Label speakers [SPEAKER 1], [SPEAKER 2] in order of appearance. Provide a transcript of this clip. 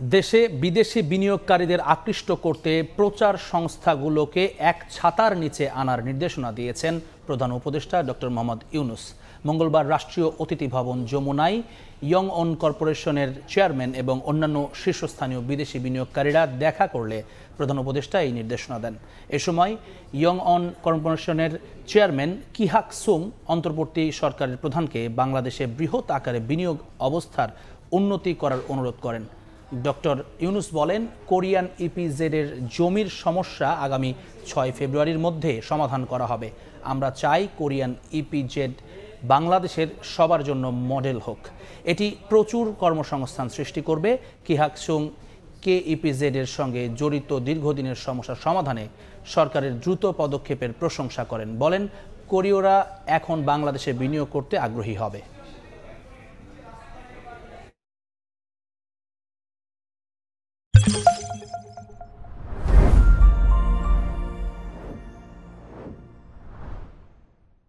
[SPEAKER 1] দেশে বিদেশি বিনিয়োগকারীদের আকৃষ্ট করতে প্রচার সংস্থাগুলোকে এক ছাতার নিচে আনার নির্দেশনা দিয়েছেন প্রধান উপদেষ্টা ডক্টর মোহাম্মদ ইউনূস। মঙ্গলবার রাষ্ট্রীয় অতিথি ভবন যমুনায় ইয়ং অন কর্পোরেশনের চেয়ারম্যান এবং অন্যান্য শীর্ষস্থানীয় বিদেশি বিনিয়োগকারীরা দেখা করলে প্রধান উপদেষ্টা এই নির্দেশনা দেন। এ সময় ইয়ং অন কর্পোরেশনের চেয়ারম্যান কিহাক সুং অন্তর্বর্তী সরকারের প্রধানকে বাংলাদেশে বৃহৎ আকারে বিনিয়োগ অবস্থার উন্নতি করার অনুরোধ করেন। ডক্টর ইউনূস বলেন, কোরিয়ান ইপিজেডের জমির সমস্যা আগামী 6 ফেব্রুয়ারির মধ্যে সমাধান করা হবে। আমরা চাই কোরিয়ান ইপিজেড বাংলাদেশের সবার জন্য মডেল হোক। এটি প্রচুর কর্মসংস্থান সৃষ্টি করবে। কিহাক সুং ইপিজেডের সঙ্গে জড়িত দীর্ঘদিনের সমস্যা সমাধানে সরকারের দ্রুত পদক্ষেপের প্রশংসা করেন। বলেন, কোরীয়রা এখন বাংলাদেশে বিনিয়োগ করতে আগ্রহী হবে।